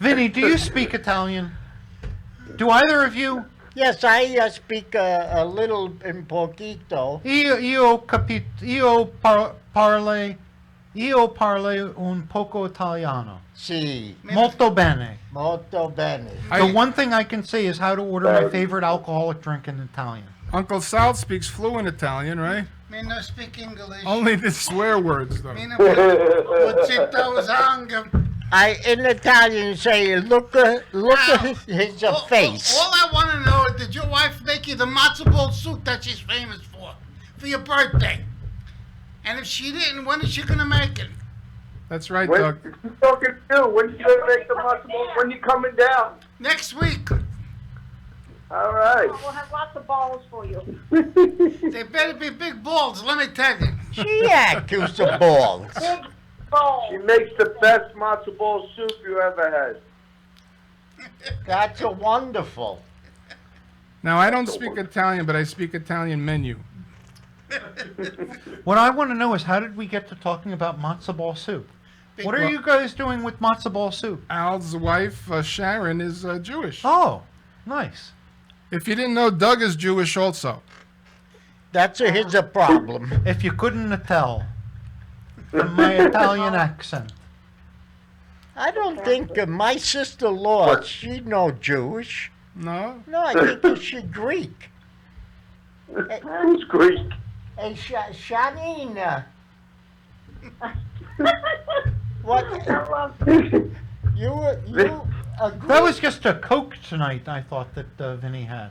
Vinny, do you speak Italian? Do either of you? Yes, I speak a little in poquito. Io parle un poco italiano. Sì, Molto bene. molto bene. The one thing I can say is how to order my favorite alcoholic drink in Italian. Uncle Sal speaks fluent Italian, right? Me no speak English. Only the swear words, though. Me no put hang. In Italian you say, look at his face. All I want to know is, did your wife make you the matzo ball soup that she's famous for your birthday? And if she didn't, when is she gonna make it? That's right, When Doug. you talking to? When you gonna make the possible? When you coming down? Next week. All right. We'll have lots of balls for you. They better be big balls, let me tell you. She accused of balls. Big balls. She makes the best matzo ball soup you ever had. That's a wonderful. Now, I don't speak Italian, but I speak Italian menu. What I want to know is how did we get to talking about matzo ball soup? What are you guys doing with matzo ball soup? Al's wife, Sharon, is Jewish. Oh, nice. If you didn't know, Doug is Jewish also. That's his problem. If you couldn't tell from my Italian accent. I don't think my sister-in-law, she no Jewish. No? No, I think she Greek. Who's Greek? Hey, Shanina. What? You agree? That was just a Coke tonight, I thought that Vinny had.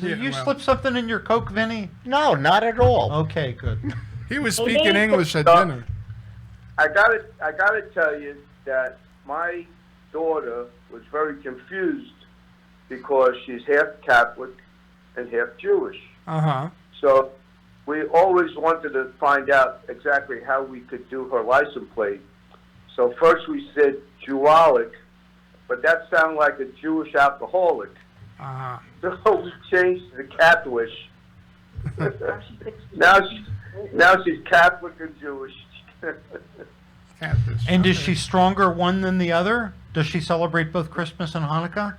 Did you well, slip something in your Coke, Vinny? No, not at all. Okay, good. he was speaking English at dinner. I gotta tell you that my daughter was very confused because she's half Catholic and half Jewish. Uh-huh. So we always wanted to find out exactly how we could do her license plate. So first we said Jewalic, but that sounded like a Jewish alcoholic. Uh-huh. So we changed to Catholic. now she's Catholic and Jewish. Catfish. And is she stronger one than the other? Does she celebrate both Christmas and Hanukkah?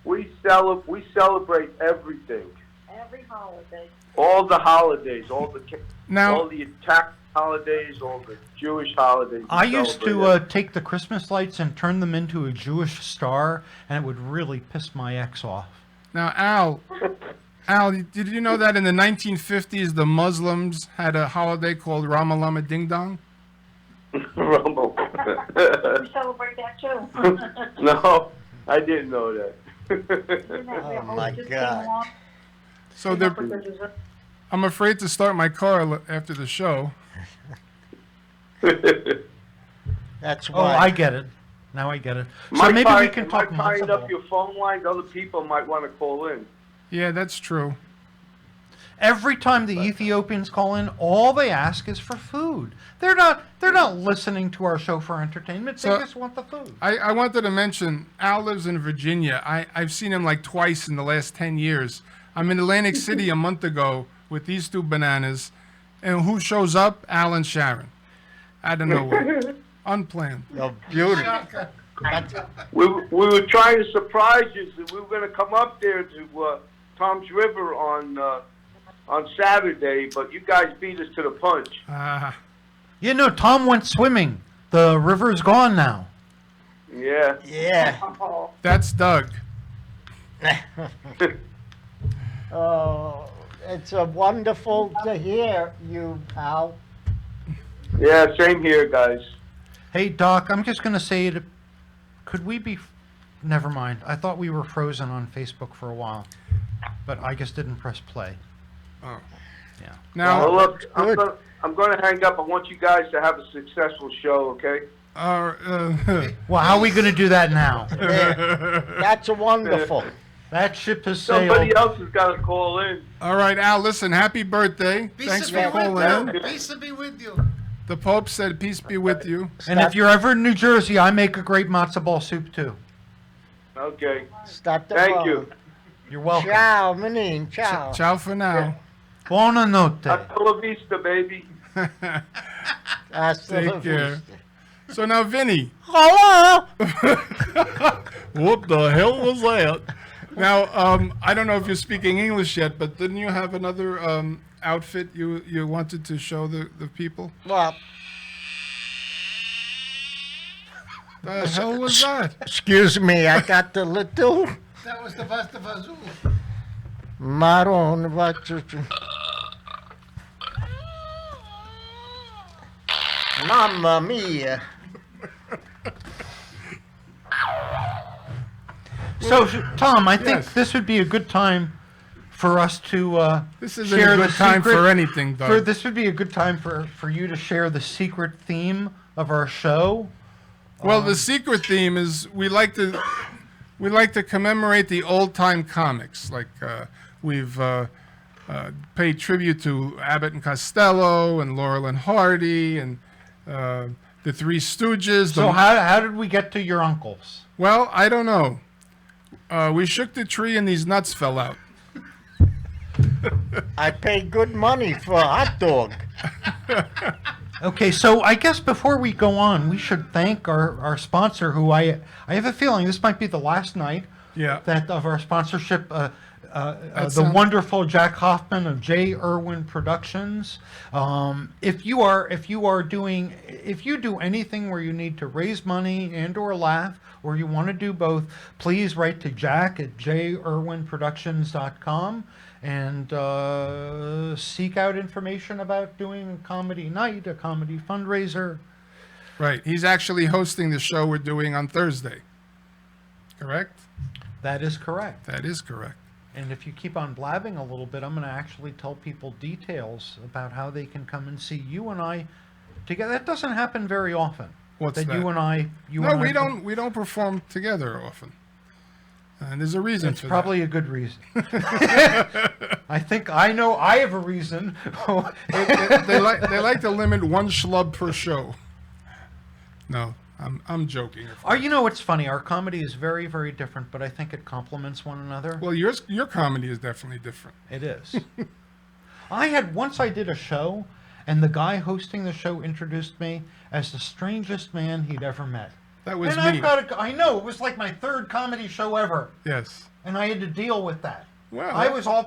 We celebrate everything, Every holiday. all the holidays, all the Now, Italian holidays, all the Jewish holidays. we I used celebrate to take the Christmas lights and turn them into a Jewish star, and it would really piss my ex off. now, Al, did you know that in the 1950s the Muslims had a holiday called Ramalama Ding Dong? Rumble. We celebrate that too. No, I didn't know that. Oh, my God. So I'm afraid to start my car after the show. That's Oh, why. I get it. Now I get it. So Might maybe we can talk tying matzo up ball. your phone lines. Other people might want to call in. Yeah, that's true. Every time the Ethiopians call in, all they ask is for food. They're not listening to our show for entertainment. They So- just want the food. I wanted to mention, Al lives in Virginia. I've seen him like twice in the last 10 years. I'm in Atlantic City a month ago with these two bananas. And who shows up? Al and Sharon. Out of nowhere. Unplanned. You're beautiful. That's, We were trying to surprise you. So we were going to come up there to Tom's River on Saturday, but you guys beat us to the punch. You know, Tom went swimming. The river's gone now. Yeah. yeah. That's Doug. Oh, it's a wonderful to hear you, pal. Yeah, same here, guys. Hey, Doc, I'm just going to say it. Could we be... Never mind. I thought we were frozen on Facebook for a while. But I just didn't press play. Oh. Yeah. Now, Well, look, good. I'm going to hang up. I want you guys to have a successful show, okay? Well, how are we going to do that now? That's a wonderful. That ship has sailed. Somebody else has got to call in. all right, Al, listen, happy birthday. Thanks for calling in. Peace to be with you. The Pope said, peace be with you. And if you're ever in New Jersey, I make a great matzo ball soup, too. Okay. Start the Thank phone. you. You're welcome. Ciao, Menin. Ciao. Ciao for now. Buonanotte. Hasta la vista, baby. Hasta la Take care. vista. So now, Vinny. Hello. What the hell was that? Now, I don't know if you're speaking English yet, but didn't you have another outfit you wanted to show the people? Well, The hell was that? excuse me, I got the little That was the best of Azul. Maroon. Mamma mia. So, Tom, I think Yes. this would be a good time for us to This isn't share a the good time secret- for anything, Doug. This would be a good time for you to share the secret theme of our show. Well, the secret theme is we like to commemorate the old time comics. Like we've paid tribute to Abbott and Costello and Laurel and Hardy and the Three Stooges. So how did we get to your uncles? Well, I don't know. We shook the tree and these nuts fell out. I pay good money for a hot dog. Okay, so I guess before we go on, we should thank our sponsor, who I have a feeling this might be the last night Yeah. that of our sponsorship. The sounds- wonderful Jack Hoffman of J. Irwin Productions. If you do anything where you need to raise money and or laugh, or you want to do both, please write to Jack at jirwinproductions.com and seek out information about doing a comedy night, a comedy fundraiser. Right. He's actually hosting the show we're doing on Thursday. Correct? That is correct. That is correct. And if you keep on blabbing a little bit, I'm going to actually tell people details about how they can come and see you and I together. That doesn't happen very often. What's that? that? You and I. No, we don't. We don't perform together often, and there's a reason It's for probably a good reason. I think I know. I have a reason. that. They like to limit one schlub per show. No, I'm joking. of course. You know, it's funny. Our comedy is very, very different, but I think it complements one another. Well, your comedy is definitely different. It is. Once I did a show, and the guy hosting the show introduced me as the strangest man he'd ever met. That was And me. I know, it was like my third comedy show ever, Yes. and I had to deal with that. Well, I was all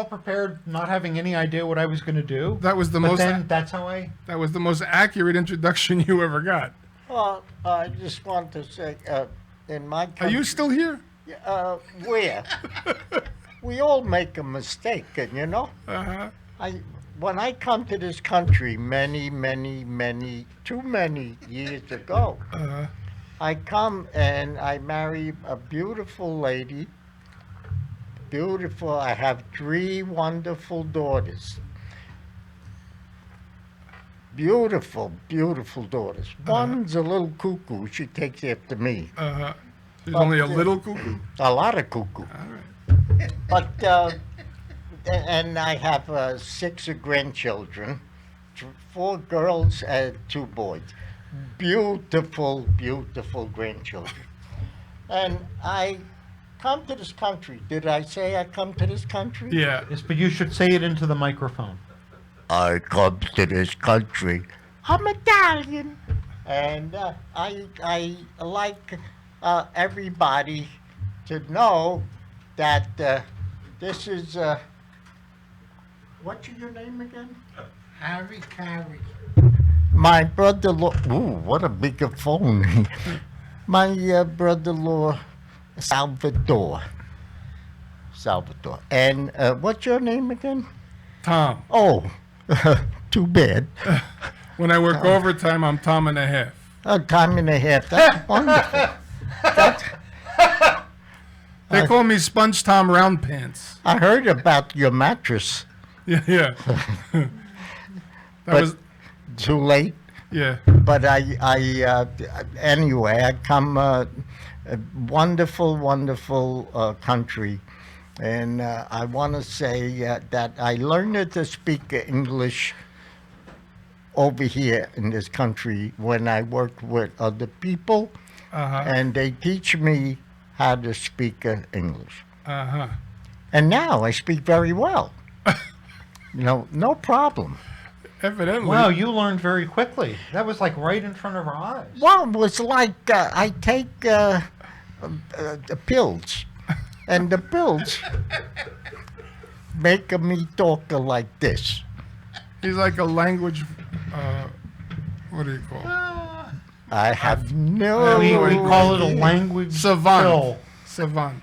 prepared, not having any idea what I was going to do. That was the but most. then that's how I. That was the most accurate introduction you ever got. Well, I just want to say, in my Are country, you still here? where? We all make a mistake, and you know, Uh-huh. when I come to this country too many years ago, Uh-huh. I come and I marry a beautiful lady. Beautiful. I have 3 wonderful daughters. Beautiful, beautiful daughters. One's a little cuckoo. She takes after me. Uh-huh. There's only a little cuckoo. A lot of cuckoo. All right. But, and I have 6 grandchildren, 4 girls and 2 boys. Beautiful, beautiful grandchildren. And I come to this country. Did I say I come to this country? Yeah. Yes, but you should say it into the microphone. I come to this country. I'm Italian. And I like everybody to know that this is, what's your name again? Harry Carey. My brother-in-law, ooh, what a big phone. My brother-in-law, Salvador. And what's your name again? Tom. Oh, too bad. When I work overtime, I'm Tom and a half. A time and a half. That's wonderful. They call me Sponge Tom Round Pants. I heard about your mattress. Yeah, yeah. That But- was, Too late. yeah. But anyway, I come a wonderful, wonderful country. And I want to say that I learned to speak English over here in this country when I work with other people, Uh-huh. and they teach me how to speak English. Uh-huh. And now I speak very well. No problem. Evidently. Wow, you learned very quickly. That was like right in front of our eyes. Well, it was like I take the pills. And the pills make me talk like this. He's like a language, what do you call it? I have no... We call it a language Savant. pill. Savant.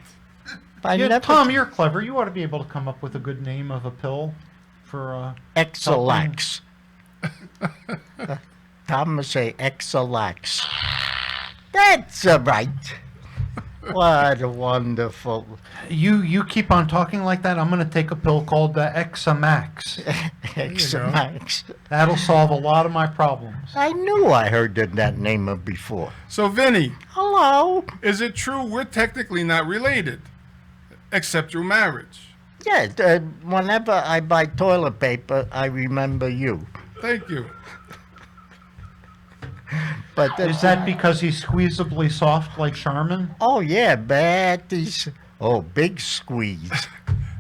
I Yeah, never- Tom, you're clever. You ought to be able to come up with a good name of a pill for, Exalax. Thomas say Exalax. That's right. What a wonderful You keep on talking like that, I'm going to take a pill called Examax. Exalax. That'll solve a lot of my problems. I knew I heard that name before. So, Vinny, Hello. is it true we're technically not related, except through marriage? Yeah, whenever I buy toilet paper, I remember you. Thank you. But Is that because he's squeezably soft like Charmin? Oh yeah, Betty's. Oh, big squeeze.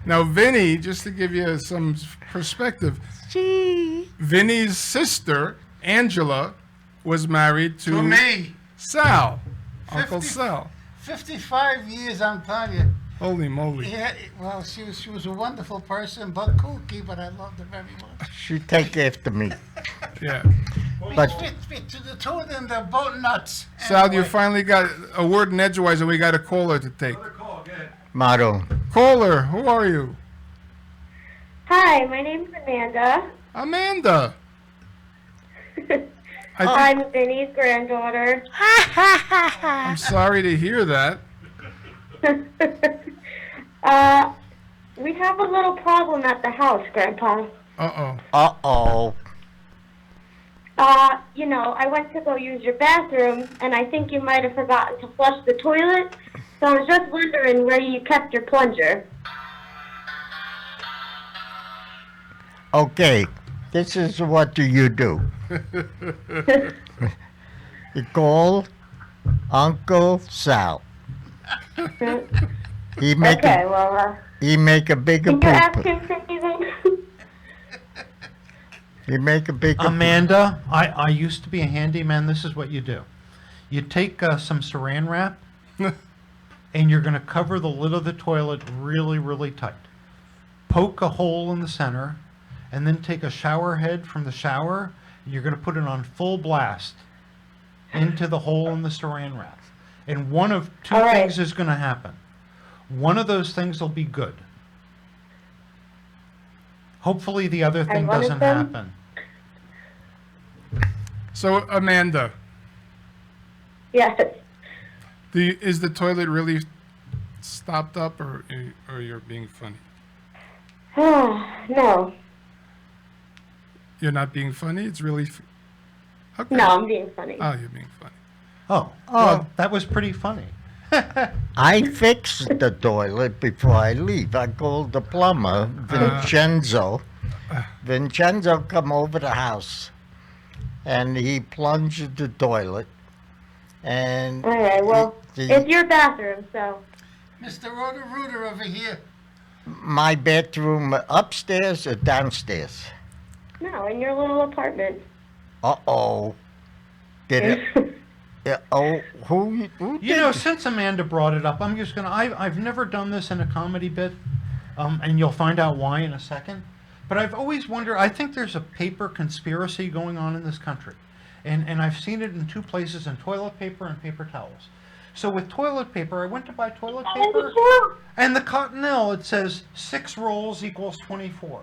Now, Vinny, just to give you some perspective, Gee. Vinny's sister, Angela, was married To me, Sal, Uncle 50 Sal. 55 years, I'm telling you. Holy moly. Yeah, well, she was a wonderful person, but kooky, but I loved her very much. She take after me. Yeah. But To the two of them, they're both nuts. Sal, you Anyway. finally got a word in edgewise and we got a caller to take. Maro, Caller, who are you? Hi, my name's Amanda. Amanda. I think, I'm Vinny's granddaughter. I'm sorry to hear that. We have a little problem at the house, Grandpa. Uh-oh. uh-oh. I went to go use your bathroom, and I think you might have forgotten to flush the toilet. So I was just wondering where you kept your plunger. Okay, this is what do you do. You call Uncle Sal. He make Okay, a, well, he make a bigger can you ask poop. him something? He make a bigger poop. Amanda, I used to be a handyman. This is what you do. You take some saran wrap, and you're going to cover the lid of the toilet really, really tight. Poke a hole in the center, and then take a shower head from the shower, and you're going to put it on full blast into the hole in the saran wrap. And one of two All right. things is going to happen. One of those things will be good. Hopefully the other thing one of doesn't them? happen. So, Amanda, Yes. is the toilet really stopped up or you're being funny? No. You're not being funny? It's really... Okay. No, I'm being funny. Oh, you're being funny. Oh, well, that was pretty funny. I fixed the toilet before I leave. I called the plumber, Vincenzo. Vincenzo come over the house, and he plunged the toilet. And All right, well, he- it's your bathroom, so. Mr. Roto-Rooter over here. my bedroom upstairs or downstairs? No, in your little apartment. Uh-oh. Did it? Oh, who You did know, it? since Amanda brought it up, I'm just gonna. I've never done this in a comedy bit, and you'll find out why in a second. But I've always wondered. I think there's a paper conspiracy going on in this country, and I've seen it in two places: in toilet paper and paper towels. So with toilet paper, I went to buy toilet paper, and the Cottonelle it says 6 rolls equals 24.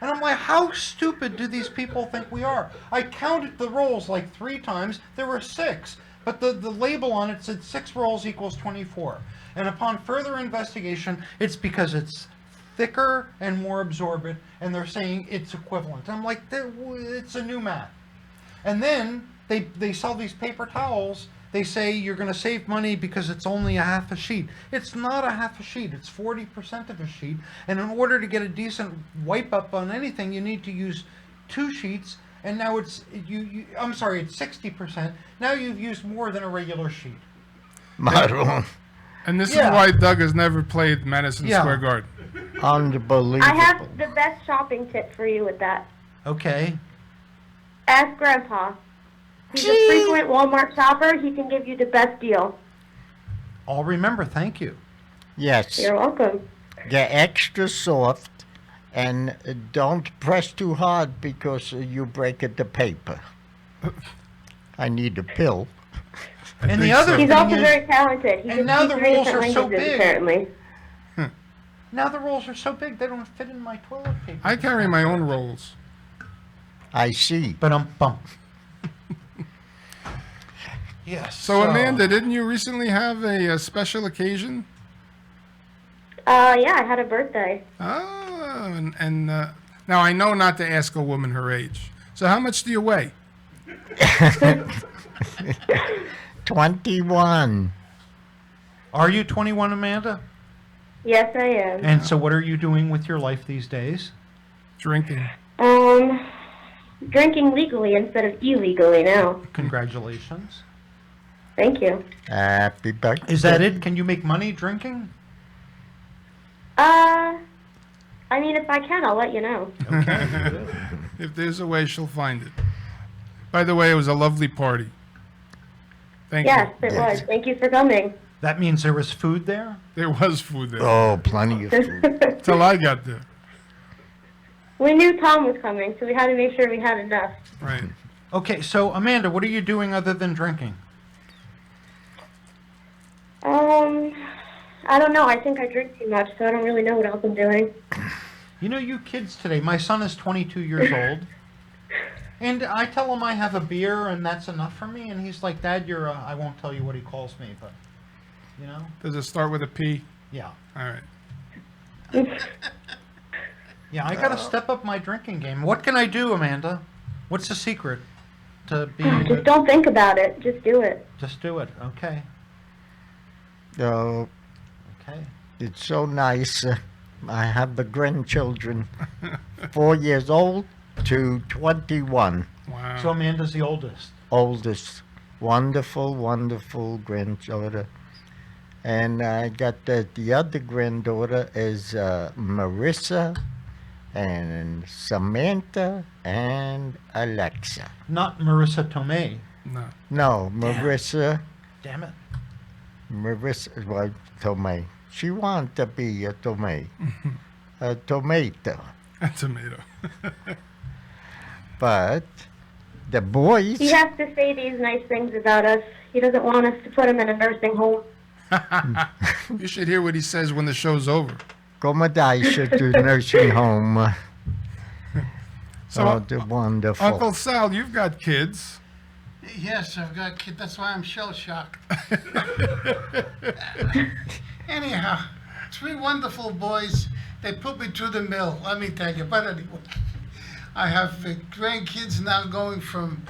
And I'm like, how stupid do these people think we are? I counted the rolls like 3 times. There were 6. But the label on it said 6 rolls equals 24. And upon further investigation, it's because it's thicker and more absorbent, and they're saying it's equivalent. I'm like, it's a new math. And then they sell these paper towels. They say you're going to save money because it's only a half a sheet. It's not a half a sheet. It's 40% of a sheet. And in order to get a decent wipe up on anything, you need to use 2 sheets. And now I'm sorry, it's 60%. Now you've used more than a regular sheet. Maroon. And this Yeah. is why Doug has never played Madison Yeah. Square Garden. Unbelievable. I have the best shopping tip for you with that. Okay. Ask Grandpa. He's a frequent Walmart shopper. He can give you the best deal. I'll remember. Thank you. Yes. You're welcome. Get extra soft and don't press too hard because you break the paper. I need a pill. And the think other so. He's thing also is, very talented. He and can now speak the three rolls different are so languages, big. apparently. now the rolls are so big they don't fit in my toilet paper. I carry my own rolls. I see. But bump. Yes. So, Amanda, didn't you recently have a special occasion? Yeah, I had a birthday. Oh, and now I know not to ask a woman her age. So how much do you weigh? 21. Are you 21, Amanda? Yes, I am. And so what are you doing with your life these days? Drinking. Drinking legally instead of illegally now. Congratulations. Thank you. Happy birthday. Is that it? Can you make money drinking? I mean, if I can, I'll let you know. If there's a way, she'll find it. By the way, it was a lovely party. Thank Yes, you. it was. Thank you for coming. That means there was food there? There was food there. Oh, plenty of food. Till I got there. We knew Tom was coming, so we had to make sure we had enough. Right. Okay, so Amanda, what are you doing other than drinking? I don't know. I think I drink too much, so I don't really know what else I'm doing. You know, you kids today, my son is 22 years old, and I tell him I have a beer and that's enough for me, and he's like, Dad, you're I won't tell you what he calls me, but, you know? Does it start with a P? Yeah. All right. Yeah, I gotta step up my drinking game. What can I do, Amanda? What's the secret to being Just don't think about it. Just do it. Just do it. Okay. Oh, Okay. it's so nice. I have the grandchildren, 4 years old to 21. Wow. So Amanda's the oldest. Oldest. Wonderful, wonderful granddaughter. And I got the other granddaughter is Marissa and Samantha and Alexa. Not Marissa Tomei. no. No, Marissa. Damn it. Marissa, well, Tomei. She wanted to be a Tomei. A tomato. A tomato. But the boys. He has to say these nice things about us. He doesn't want us to put him in a nursing home. You should hear what he says when the show's over. Accommodation to nursing home. So, Oh, they're wonderful. Uncle Sal, you've got kids. Yes, I've got kids. That's why I'm shell shocked. Anyhow, 3 wonderful boys. They put me through the mill, let me tell you. But anyway, I have grandkids now going from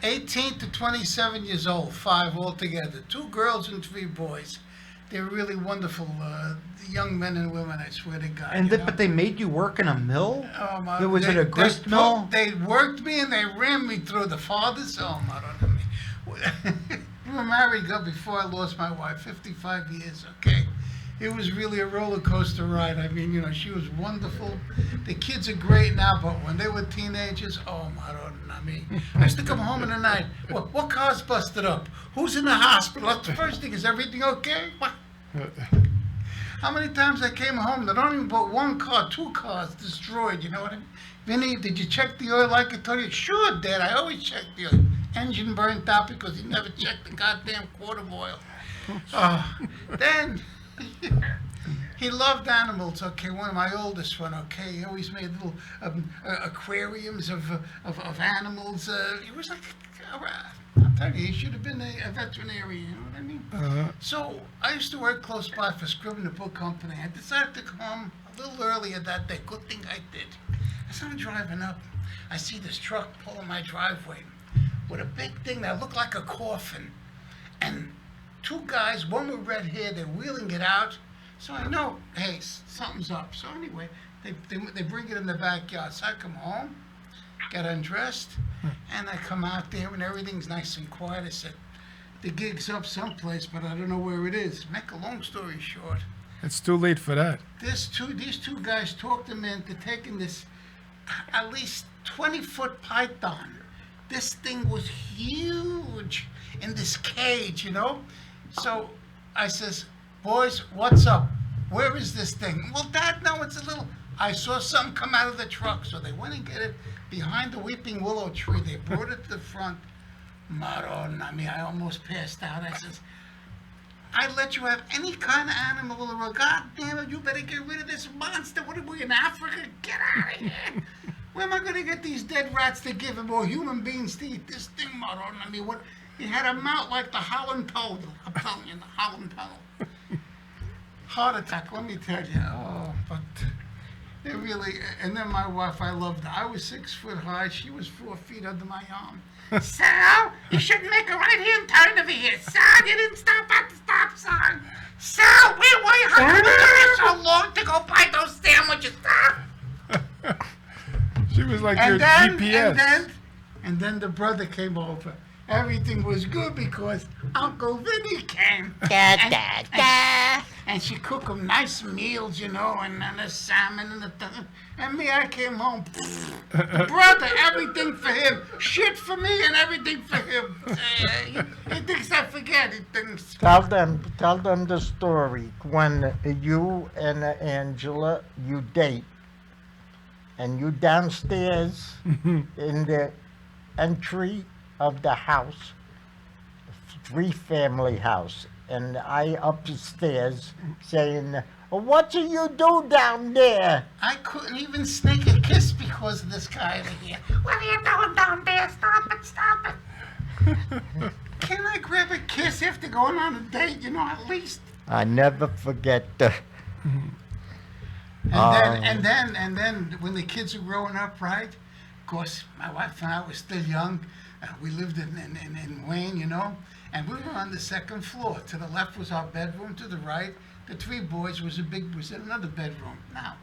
18 to 27 years old, 5 altogether. 2 girls and 3 boys. They're really wonderful young men and women, I swear to God. And you know? but they made you work in a mill? Oh, my, Was it a grist they mill? They worked me and they ran me through the fathers. Oh, my God. We were married before I lost my wife, 55 years, okay? It was really a roller coaster ride. I mean, you know, she was wonderful. The kids are great now, but when they were teenagers, oh, my God. I mean, I used to come home in the night. What car's busted up? Who's in the hospital? That's the first thing. Is everything okay? What? How many times I came home, they don't even put 1 car, 2 cars destroyed, you know what I mean? Vinny, did you check the oil like I told you? Sure, Dad, I always check the oil. Engine burnt out because he never checked the goddamn quart of oil. Then, he loved animals, okay, one of my oldest one, okay? He always made little aquariums of animals. He was like, I'm telling you, he should have been a veterinarian, you know what I mean? So I used to work close by for Scrivener Book Company. I decided to come home a little earlier that day. Good thing I did. As I'm driving up, I see this truck pulling my driveway with a big thing that looked like a coffin. And 2 guys, one with red hair, they're wheeling it out. So I know, hey, something's up. So anyway, they bring it in the backyard. So I come home, get undressed, and I come out there and everything's nice and quiet. I said, the gig's up someplace, but I don't know where it is. Make a long story short, It's too late for that. these two guys talked him into taking this at least 20-foot python. This thing was huge in this cage, you know? So I says, boys, what's up? Where is this thing? Well, Dad, no, it's a little. I saw something come out of the truck, so they went and get it behind the weeping willow tree. They brought it to the front. Maron, I mean, I almost passed out. I says, I let you have any kind of animal in the world. God damn it, you better get rid of this monster. What are we in Africa? Get out of here. Where am I going to get these dead rats to give him or human beings to eat this thing, Maron? I mean, what? He had a mouth like the Holland Tunnel. I'm telling you, the Holland Tunnel. Heart attack, let me tell you. Oh, but it really, and then my wife, I loved her. I was 6 foot high. She was 4 feet under my arm. Sal, you shouldn't make a right-hand turn over here. Sal, you didn't stop at the stop sign. Sal, where were you? How come you took so long to go buy those sandwiches, Sal? She was like your GPS. And then the brother came over. Everything was good because Uncle Vinny came. And she cooked them nice meals, you know, and the salmon and and me, I came home. Brother, everything for him. Shit for me and everything for him. He thinks I forget. He thinks. Tell them the story when you and Angela, you date, and you downstairs in the entry of the house, 3-family house, and I upstairs saying, what do you do down there? I couldn't even sneak a kiss because of this guy over here. What are you doing down there? Stop it. Can I grab a kiss after going on a date, you know, at least? I never forget the... And then when the kids were growing up, right? Of course, my wife and I were still young. We lived in Wayne, you know, and we were on the 2nd floor. To the left was our bedroom. To the right, the 3 boys was in another bedroom. Now,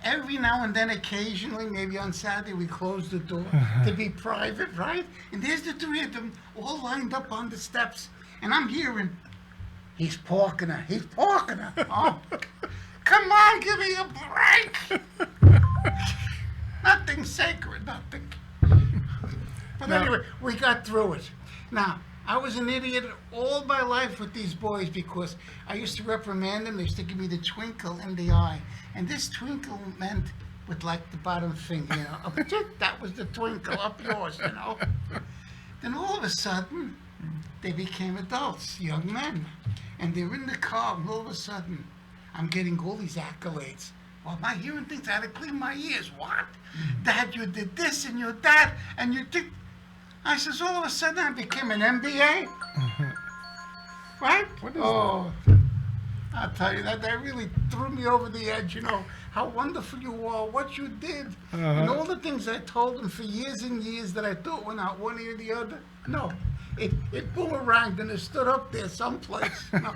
every now and then, occasionally, maybe on Saturday, we closed the door to be private, right? And there's the 3 of them all lined up on the steps, and I'm hearing, he's parking her. Oh, come on, give me a break. Nothing sacred, nothing. But anyway, we got through it. Now, I was an idiot all my life with these boys because I used to reprimand them. They used to give me the twinkle in the eye. And this twinkle meant with like the bottom finger, you know. Up, that was the twinkle, up yours, you know. Then all of a sudden, they became adults, young men. And they're in the car, and all of a sudden, I'm getting all these accolades. Well, my hearing thinks I had to clean my ears. What? Dad, you did this, and you're that, and you did... I says, all of a sudden I became an MBA. Right? What is I'll tell you that really threw me over the edge, you know, how wonderful you are, what you did, and all the things I told them for years and years that I thought went out one ear or the other. No, it boomeranged and it stood up there someplace. No,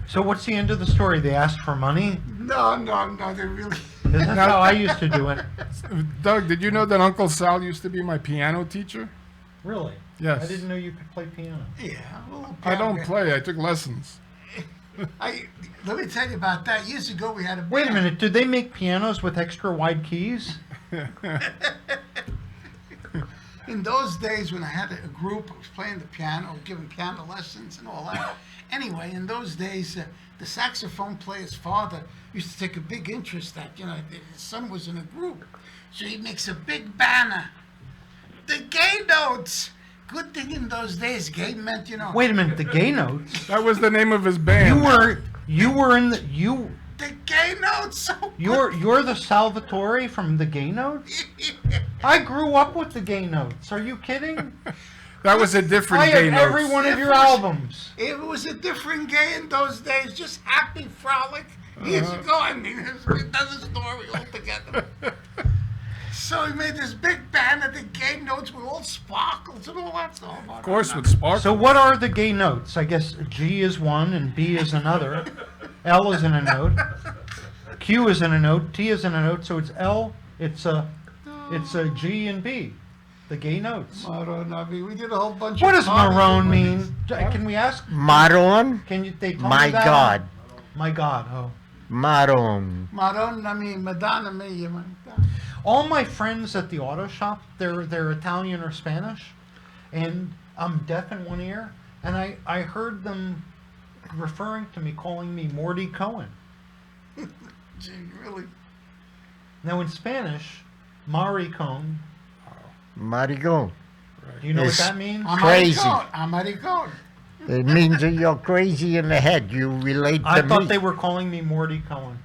So what's the end of the story? They asked for money? no, they really... Isn't that how I used to do it? Doug, did you know that Uncle Sal used to be my piano teacher? Really? Yes. I didn't know you could play piano. Yeah, well, I don't play. I took lessons. Let me tell you about that. Years ago, we had a Wait a band. minute, did they make pianos with extra wide keys? In those days when I had a group, I was playing the piano, giving piano lessons and all that. Anyway, in those days, the saxophone player's father used to take a big interest that, you know, his son was in a group. So he makes a big banner. The gay notes. Good thing in those days, gay meant, you know. Wait a minute, the gay notes? That was the name of his band. You were in the, The gay notes. So you're the Salvatore from the gay notes? I grew up with the gay notes. Are you kidding? That was a different I gay have notes. every one of your albums. It was a different gay in those days, just happy, frolic. Years ago, I mean, it's another story altogether. So he made this big banner, the gay notes with all sparkles and all that stuff. Of course, with Spark. So what are the gay notes? I guess G is one and B is another. L is in a note. Q is in a note. T is in a note. So it's L. It's a G and B. The gay notes. Maron, I mean, we did a whole bunch What of does parties maroon and mean? Can we ask? Maron? Can you? They told My me that? God. My God. Oh. Maron. Maron, I mean, Madonna mia. All my friends at the auto shop, they're Italian or Spanish, and I'm deaf in one ear, and I heard them referring to me, calling me Morty Cohen. Gee, really? Now in Spanish, maricon, Marigon. do you know what It's- that means? Crazy. Americano. It means that you're crazy in the head. You relate to I thought me. they were calling me Morty Cohen.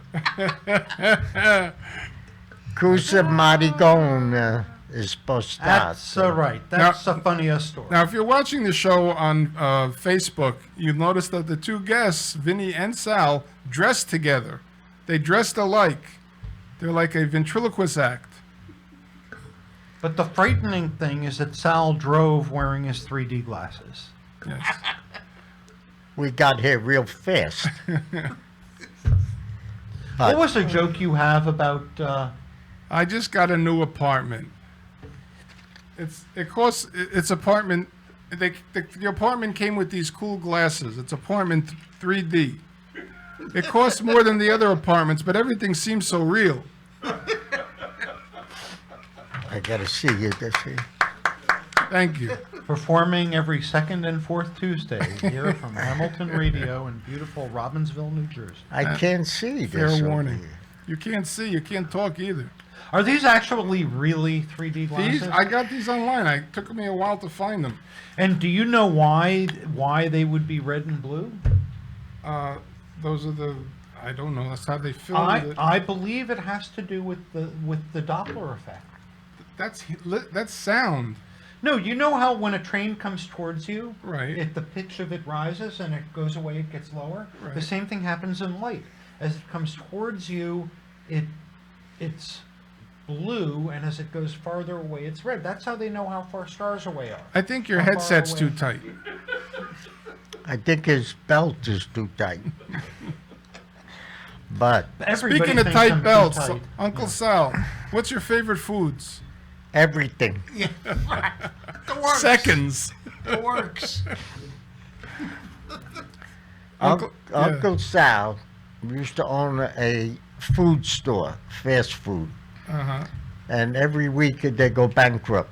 Cruza Marigon espostada. That's right. That's the funniest story. Now, if you're watching the show on Facebook, you'll notice that the two guests, Vinny and Sal, dressed together. They dressed alike. They're like a ventriloquist act. But the frightening thing is that Sal drove wearing his 3D glasses. Yes. We got here real fast. What was the joke you have about? I just got a new apartment. It's apartment. The apartment came with these cool glasses. It's apartment 3D. It costs more than the other apartments, but everything seems so real. I gotta see you this year. Thank you. Performing every second and fourth Tuesday here from Hamilton Radio in beautiful Robbinsville, New Jersey. I can't see this. Fair over warning. here. You can't see. You can't talk either. Are these actually really 3D glasses? These I got these online. It took me a while to find them. And do you know why they would be red and blue? Those are the. I don't know. That's how they filmed it. I believe it has to do with the Doppler effect. That's sound. No, you know how when a train comes towards you, Right. the pitch of it rises and it goes away, it gets lower. The Right. same thing happens in light. As it comes towards you, it's blue, and as it goes farther away, it's red. That's how they know how far stars away are. I think your How far headset's away? too tight. I think his belt is too tight. But Everybody Speaking of thinks I'm tight too belts, tight. Uncle Sal, what's your favorite foods? everything. The works. Seconds. The works. Uncle- yeah. Uncle Sal used to own a food store, fast food. Uh-huh. And every week they go bankrupt.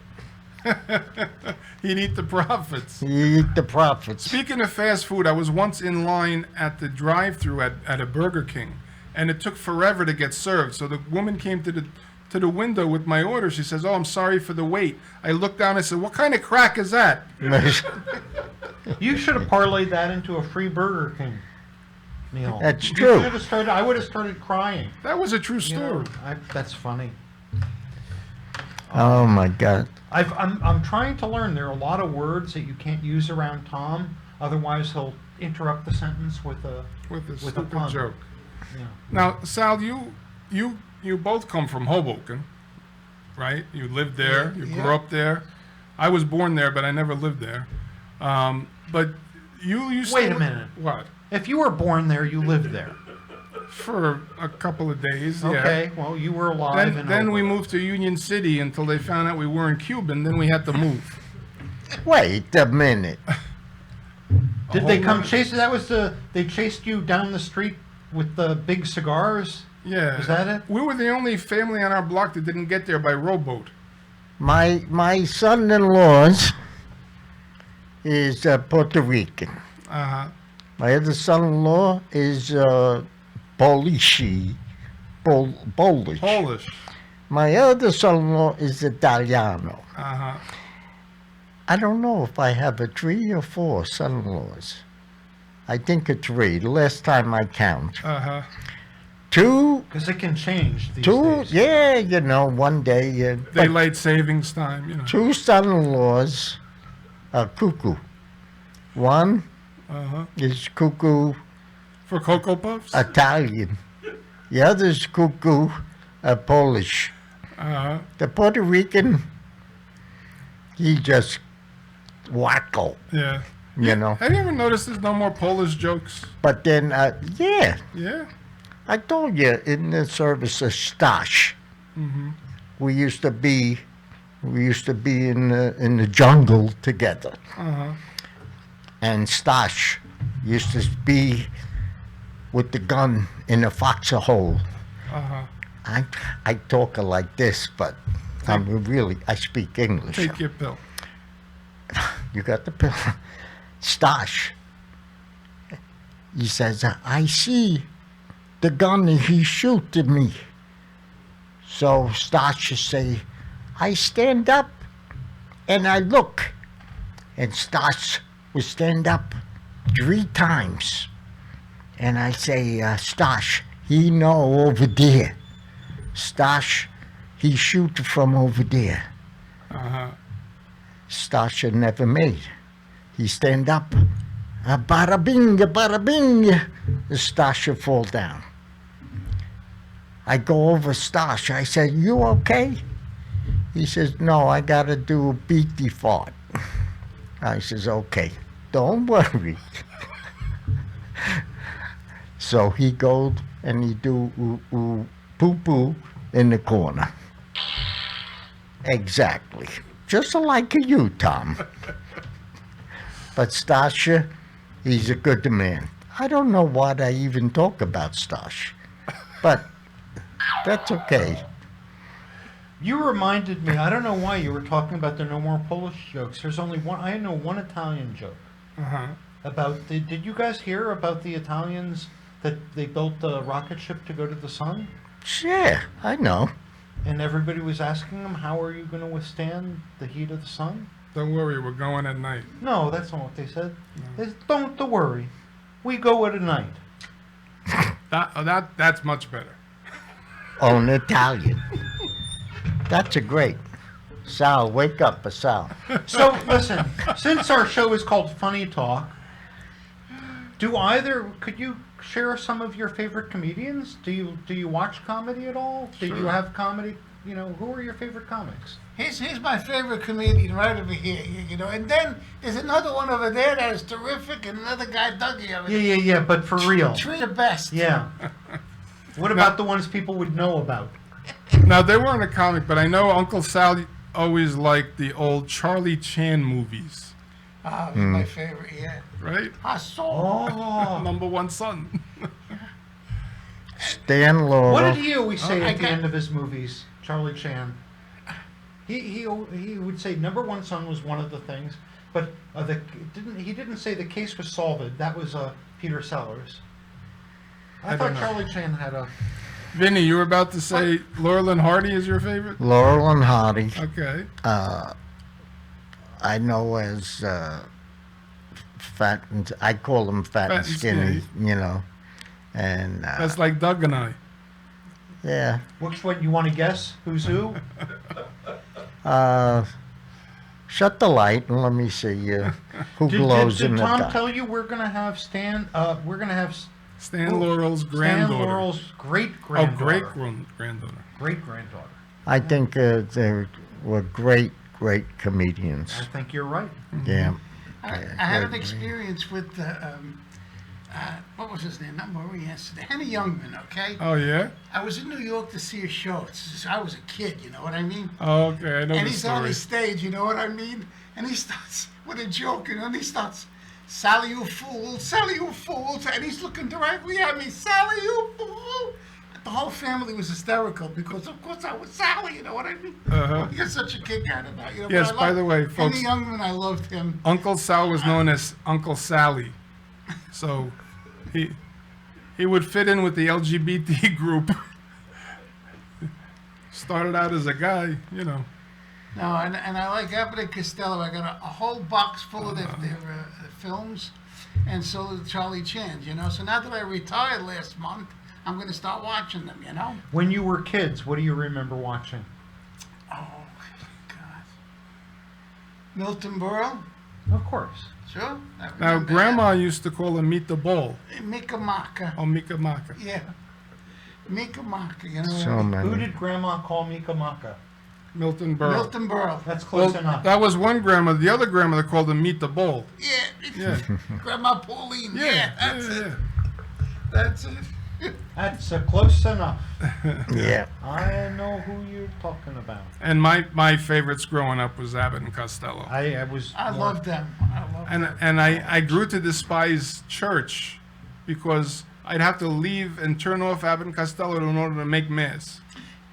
He'd eat the profits. You eat the profits. Speaking of fast food, I was once in line at the drive-thru at a Burger King, and it took forever to get served. So the woman came to the window with my order. She says, "Oh, I'm sorry for the wait." I looked down and said, "What kind of crack is that?" You should have parlayed that into a free Burger King meal. That's You true. should have started. I would have started crying. That was a true You know, story. that's funny. Oh my God. I'm trying to learn. There are a lot of words that you can't use around Tom. Otherwise, he'll interrupt the sentence with a With a with a stupid pun. joke. Yeah. Now, Sal, you both come from Hoboken, right? You lived there. You grew Yeah. up there. I was born there, but I never lived there. But you used Wait to... a minute. What? If you were born there, you lived there. For a couple of days, yeah. Okay. Well, you were alive. Then we moved to Union City until they found out we weren't Cuban. Then we had to move. Wait a minute. Did they come chase? That was they chased you down the street with the big cigars. Yeah. Is that it? We were the only family on our block that didn't get there by rowboat. My son-in-law's is Puerto Rican. Uh-huh. My other son-in-law is Polish. Polish. My other son-in-law is Italiano. Uh-huh. I don't know if I have a 3 or 4 son-in-laws. I think a 3. The last time I count. Uh-huh. 2, Because it can change these 2. days. Yeah, you know, one day. But Daylight savings time, you know. 2 son-in-laws are cuckoo. One Uh-huh. is cuckoo For Cocoa Puffs? Italian. The other's cuckoo Polish. Uh-huh. The Puerto Rican, he just wacko, Yeah. you know. Have you ever noticed there's no more Polish jokes? But then, yeah, Yeah? I told you in the service of Stash, Mm-hmm. we used to be in the jungle together, Uh-huh. and Stash used to be with the gun in a foxhole. Uh-huh. I talk like this, but I speak English. Take your pill. You got the pill. Stash. He says, I see the gun he shoot at me. So Stasha say, I stand up and I look. And Stash will stand up 3 times. And I say, Stash, he know over there. Stash, he shoot from over there. Uh-huh. Stasha never made. He stand up. Bada bing, bada bing. Stasha fall down. I go over Stasha. I said, you okay? He says, no, I got to do a beaty fart. I says, okay, don't worry. So he goes and he do poo-poo in the corner. Exactly. Just like you, Tom. But Stasha, he's a good man. I don't know what I even talk about Stash, but that's okay. You reminded me, I don't know why you were talking about the No More Polish jokes. There's only one, I know one Italian joke Uh-huh. about did you guys hear about the Italians that they built a rocket ship to go to the sun? Yeah, I know. And everybody was asking them, how are you going to withstand the heat of the sun? Don't worry, we're going at night. No, that's not what they said. They said, don't worry. We go at night. That's much better. On Italian. That's a great. Sal, wake up, Sal. So, listen, since our show is called Funny Talk, could you share some of your favorite comedians? Do you watch comedy at all? Do you have comedy? You know, who are your favorite comics? Here's my favorite comedian right over here, you know. And then there's another one over there that is terrific, and another guy, Dougie, over there. Yeah, but for real. Three the best. Yeah. What about the ones people would know about? Now, they weren't a comic, but I know Uncle Sal always liked the old Charlie Chan movies, Ah, he's my favorite, yeah. right? I saw. Oh. Number one son. Stan Laurel. What did he always say I at the got- end of his movies, Charlie Chan? He would say number one son was one of the things, but he didn't say the case was solved. That was Peter Sellers. I don't thought know. Charlie Chan had a. Vinny, you were about to say Laurel and Hardy is your favorite? Laurel and Hardy. Okay. I know as fat and I call him fat, and skinny, you know. And That's like Doug and I. yeah. Which one you want to guess? Who's who? Shut the light and let me see who glows did in the Tom dark. tell you we're gonna have Stan? We're gonna have Stan Laurel's Stan granddaughter. Laurel's great Oh, granddaughter. granddaughter. Great granddaughter. I think they were great comedians. I think you're right. Yeah. I had an experience with what was his name? Not Marie yesterday. Henny Youngman, okay? Oh, yeah? I was in New York to see a show. I was a kid, you know what I mean? Oh, okay, I know And the he's on story. the stage, you know what I mean? And he starts with a joke, you know, and he starts, Sally, you fool, Sally, you fool. And he's looking directly at me, Sally, you fool. The whole family was hysterical because, of course, I was Sally, you know what I mean? Uh-huh. You get such a kick out of that. You know, Yes, but I by loved the way, folks- Henny Youngman, I loved him. Uncle Sal was known as Uncle Sally. So he would fit in with the LGBT group. Started out as a guy, you know. No, and I like Abbott and Costello. I got a whole box full of their films, and so did Charlie Chan, you know. So now that I retired last month, I'm going to start watching them, you know. When you were kids, what do you remember watching? Oh, God. Milton Berle? Of course. Sure. I Now, remember Grandma used to call him Meet the Ball. that. Mika Maka. Oh, Mika Maka. Yeah. Mika Maka, you know. So Who many. did Grandma call Mika Maka? Milton Berle. Milton Berle. That's close Well, enough. that was one grandma. The other grandmother called him Meet the Ball. Yeah. Yeah. Grandma Pauline. Yeah, That's yeah, it. yeah. That's it. That's close enough. Yeah. I know who you're talking about. And my favorites growing up was Abbott and Costello. I was. I more- love them. I love them. And I grew to despise church because I'd have to leave and turn off Abbott and Costello in order to make mass.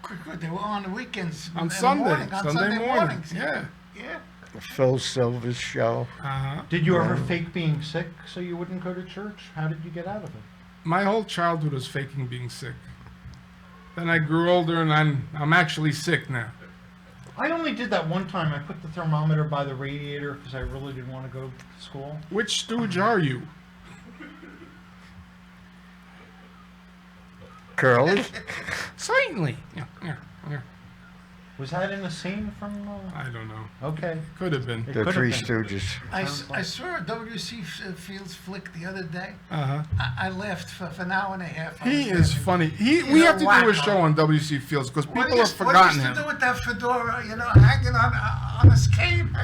Good. They were on the weekends. On in the Sunday. morning, on Sunday morning. mornings. Yeah. Yeah. Phil Silver's show. Uh-huh. Did you ever fake being sick so you wouldn't go to church? How did you get out of it? My whole childhood was faking being sick. Then I grew older and I'm actually sick now. I only did that one time. I put the thermometer by the radiator because I really didn't want to go to school. Which stooge are you? Curly? Certainly. Yeah. Was that in a scene from? I don't know. Okay. Could have been. It The could Three have been. Stooges. I saw a W.C. Fields flick the other day. Uh-huh. I laughed for an hour and a half. I He was is laughing. funny. He's We a have to do a wacko. show on W.C. Fields because What people he have used- forgotten What he used to do him. with that fedora, hanging on his cane.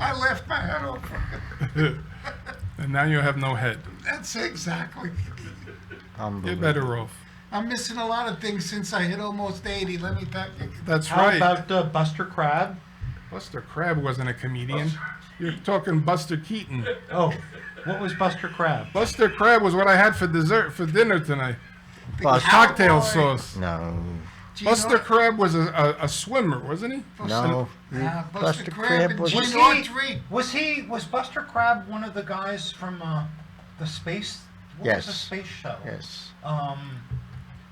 I laughed my head off. And now you have no head. That's exactly. You're Unbelievable. better off. I'm missing a lot of things since I hit almost 80. Let me tell you. That's How right. about Buster Crabbe? Buster Crabbe wasn't a comedian. You're talking Buster Keaton. Oh, what was Buster Crabbe? Buster Crabbe was what I had for dessert for dinner tonight. Buster- Cocktail Cowboy. sauce. No. Gene Buster Aut- Crabbe was a swimmer, wasn't he? No. Buster Crabbe Crabbe and was. Gene Was he- Autry. Was Buster Crabbe one of the guys from the space? What was the Yes. space show? Yes.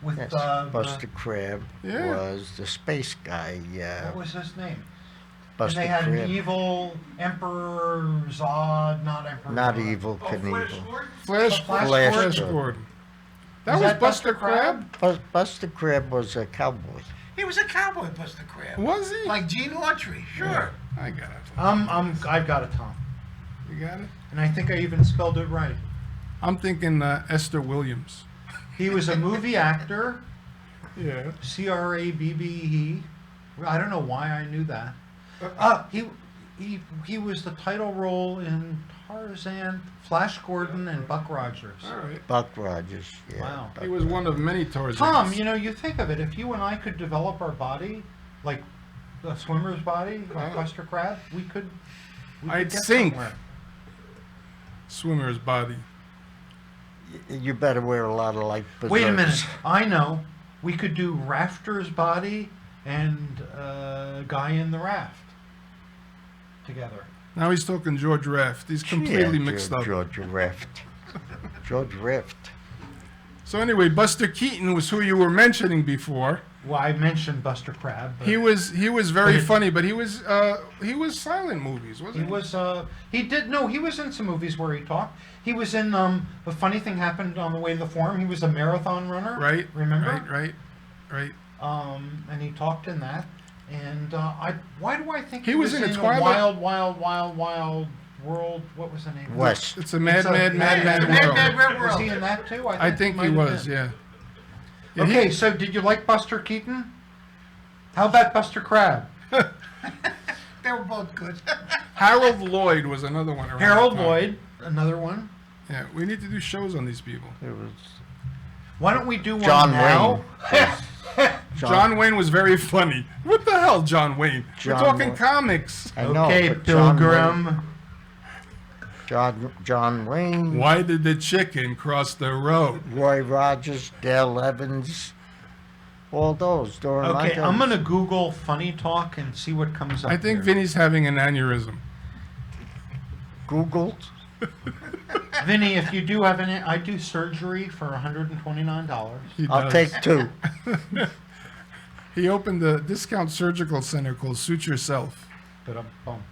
With Yes. the- Buster Crabbe Yeah. was the space guy. Yeah. What was his name? Buster And they had an Crabbe. evil Emperor Zod, not Emperor. Not Zod. evil Knievel. Flash Flash Gordon. Gordon. That Was was that Buster Buster Crabbe? Crabbe? Buster Crabbe was a cowboy. He was a cowboy, Buster Crabbe. Was he? Like Gene Autry, sure. I got it. I've got it, Tom, You got it? and I think I even spelled it right. I'm thinking Esther Williams. He was a movie actor, Yeah. Crabbe. I don't know why I knew that. He was the title role in Tarzan, Flash Gordon, and Buck Rogers. All right. Buck Rogers. Yeah. Wow. Buck He was one of many Tarzans. Tom, you think of it, if you and I could develop our body, like a swimmer's body, like Uh-huh. Buster Crabbe, we could I'd get sink. somewhere. Swimmer's body. You better wear a lot of light berserks. Wait a minute, I know. We could do Rafter's body and Guy in the Raft together. Now he's talking George Raft. He's completely Yeah, mixed up. George Rift. George Rift. So anyway, Buster Keaton was who you were mentioning before. Well, I mentioned Buster Crabbe. But He was very But it- funny, but he was silent movies, wasn't He he? was he was in some movies where he talked. He was in a funny thing happened on the way to the forum. He was a marathon runner. Right. Remember? Right. And he talked in that. And why do I think He was in a a Twilight- wild world? What was the name? West. It's a mad It's a world. Mad Was World. he in that too? I think he might have was, been. yeah. Yeah, Okay, so did you like Buster Keaton? How about Buster Crabbe? They were both good. Harold Lloyd was another one. around Harold that time. Lloyd, another one. Yeah, we need to do shows on these people. It was Why don't we do one John now? Wayne. John Wayne was very funny. What the hell, John Wayne? John We're talking Wayne. comics. I know, Okay, but John Pilgrim. Wayne, John Wayne, Why did the chicken cross the road? Roy Rogers, Dale Evans, all those during my Okay, days. I'm gonna Google funny talk and see what comes up. I think here. Vinny's having an aneurysm. Googled. Vinny, if you do have any, I do surgery for $129. He I'll does. take two. He opened a discount surgical center called Suit Yourself. But boom.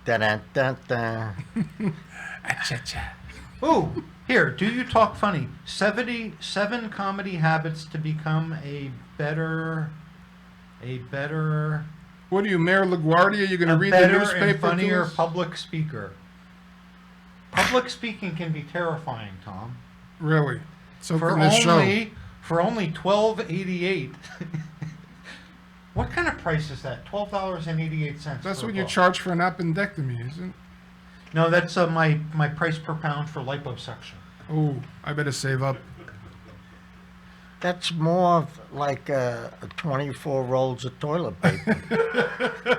Da-da-da-da. Ooh, here. Do you talk funny? 77 comedy habits to become a better. What are you, Mayor LaGuardia? You're going to A read the better newspaper and funnier to us? public speaker. Public speaking can be terrifying, Tom. Really? So For can this show. only $12.88. What kind of price is that? $12.88. That's for a what you book. charge for an appendectomy, isn't it? No, that's my price per pound for liposuction. Oh, I better save up. That's more of like 24 rolls of toilet paper.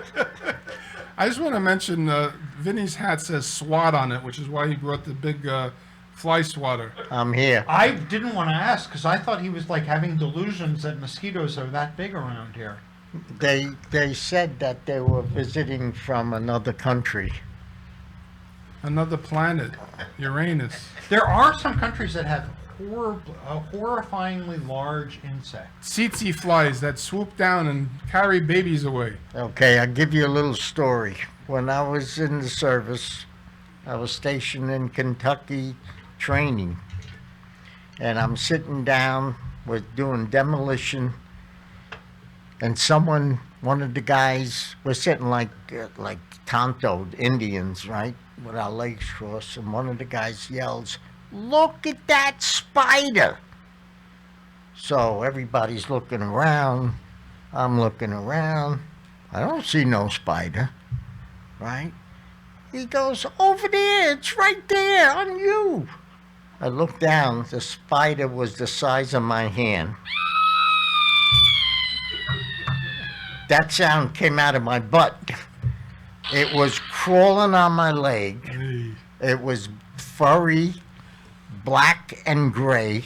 I just want to mention Vinny's hat says SWAT on it, which is why he brought the big fly swatter. I'm here. I didn't want to ask because I thought he was like having delusions that mosquitoes are that big around here. They said that they were visiting from another country. Another planet, Uranus. There are some countries that have horrifyingly large insects. Tsetse flies that swoop down and carry babies away. Okay, I'll give you a little story. When I was in the service, I was stationed in Kentucky training. And I'm sitting down, we're doing demolition, and one of the guys, we're sitting like Tonto Indians, right? With our legs crossed, and one of the guys yells, "Look at that spider!" So everybody's looking around. I'm looking around. I don't see no spider, right? He goes, "Over there, it's right there on you." I looked down, the spider was the size of my hand. That sound came out of my butt. It was crawling on my leg. Hey. It was furry, black and gray.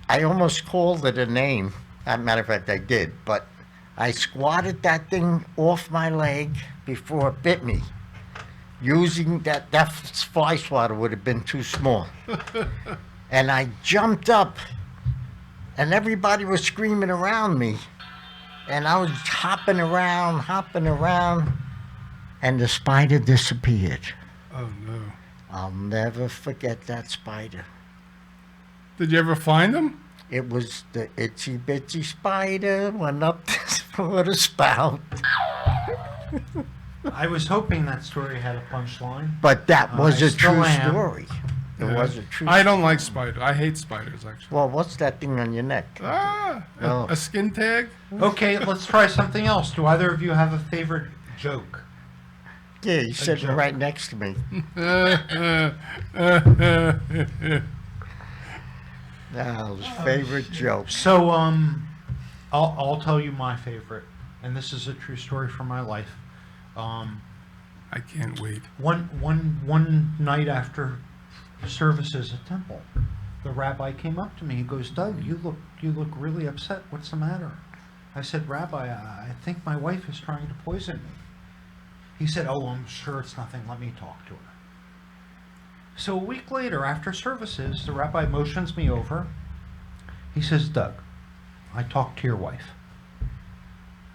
I almost called it a name. As a matter of fact, I did. But I squatted that thing off my leg before it bit me. Using that fly swatter would have been too small. And I jumped up, and everybody was screaming around me. And I was hopping around, and the spider disappeared. Oh no. I'll never forget that spider. Did you ever find them? It was the itsy bitsy spider went up for the spout. I was hoping that story had a punchline. But that was I a still true am. story. It Yeah. was a true I don't like spiders. I hate spiders, actually. Well, what's that thing on your neck? Ah, Oh. a skin tag? Okay, let's try something else. Do either of you have a favorite joke? Yeah, he's sitting joke. right next to me. Now, his favorite joke. So, I'll tell you my favorite, and this is a true story from my life. I can't wait. One night after services at temple, the rabbi came up to me. He goes, "Doug, you look really upset. What's the matter?" I said, "Rabbi, I think my wife is trying to poison me." He said, "Oh, I'm sure it's nothing. Let me talk to her." So a week later, after services, the rabbi motions me over. He says, "Doug, I talked to your wife.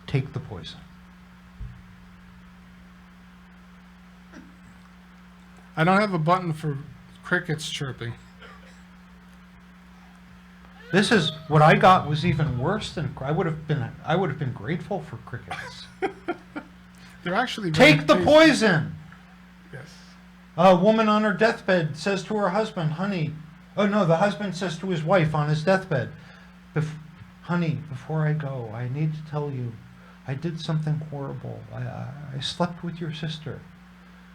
Take the poison." I don't have a button for crickets chirping. This is what I got was even worse than I would have been grateful for crickets. They're actually very Take the tasty. poison. Yes. A woman on her deathbed says to her husband, "Honey," oh no, the husband says to his wife on his deathbed, "Honey, before I go, I need to tell you, I did something horrible. I slept with your sister."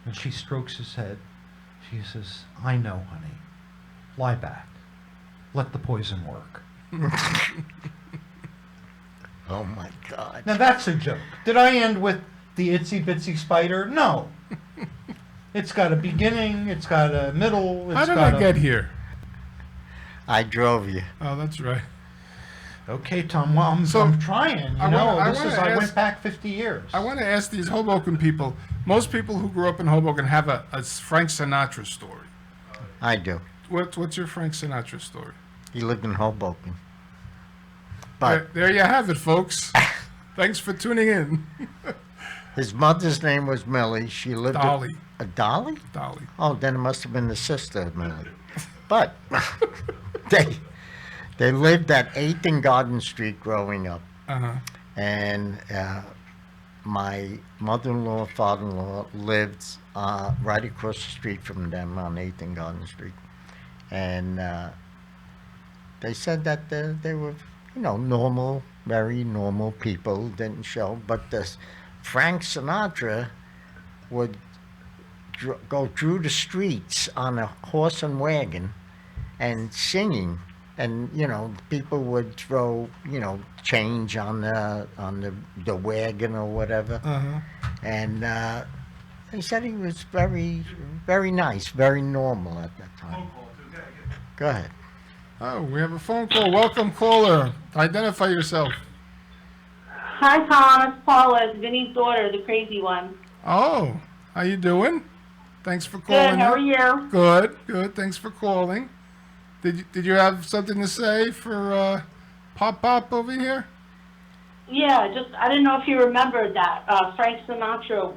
And she strokes his head. She says, "I know, honey. Lie back. Let the poison work." Oh my God. Now that's a joke. Did I end with the itsy bitsy spider? No. It's got a beginning, it's got a middle, How it's did got I get here? I drove you. Oh, that's right. Okay, Tom, well, I'm trying, I went back 50 years. I want to ask these Hoboken people. Most people who grew up in Hoboken have a Frank Sinatra story. I do. What's your Frank Sinatra story? He lived in Hoboken. But There you have it, folks. Thanks for tuning in. his mother's name was Millie. She lived Dolly. A Dolly? Dolly. Oh, then it must have been the sister of Millie. But they lived at 8th and Garden Street growing up. Uh-huh. And my mother-in-law, father-in-law lived right across the street from them on 8th and Garden Street. And they said that they were, normal, very normal people, didn't show. But this Frank Sinatra would go through the streets on a horse and wagon and singing. And, people would throw, change on the wagon or whatever. Uh-huh. And they said he was very, very nice, very normal at that time. Go ahead. Oh, we have a phone call. Welcome, caller. Identify yourself. Hi, Tom. It's Paula. It's Vinny's daughter, the crazy one. Oh, how you doing? Thanks for calling. Good. How are in. you? Good, good. Thanks for calling. Did you have something to say for Pop over here? Yeah, just I didn't know if you remembered that Frank Sinatra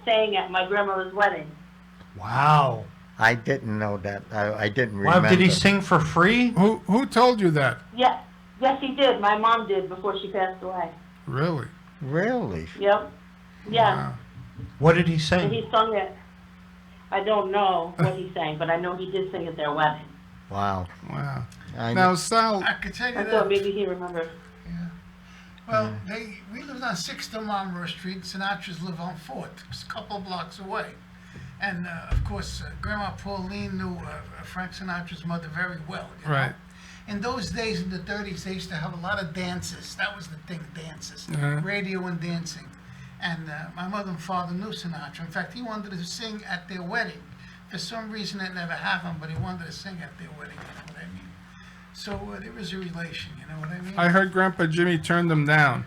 sang at my grandmother's wedding. Wow. I didn't know that. I didn't Wow, remember. did he sing for free? Who told you that? Yeah. Yes, he did. My mom did before she passed away. Really? Really? Yep. Yeah. Wow. What did he And sing? he sung it. I don't know what he sang, but I know he did sing at their wedding. Wow. Wow. I Now, Sal, I could tell you I that. thought maybe he remembered. Well, we lived on 6th and Monroe Street. Sinatra's live on 4th, just a couple of blocks away. And of course, Grandma Pauline knew Frank Sinatra's mother very well. You know? Right. In those days, in the 30s, they used to have a lot of dances. That was the thing, dances, Uh-huh. radio and dancing. And my mother and father knew Sinatra. In fact, he wanted to sing at their wedding. For some reason, it never happened, but he wanted to sing at their wedding. You know what I mean? So there was a relation. You know what I mean? I heard Grandpa Jimmy turned them down.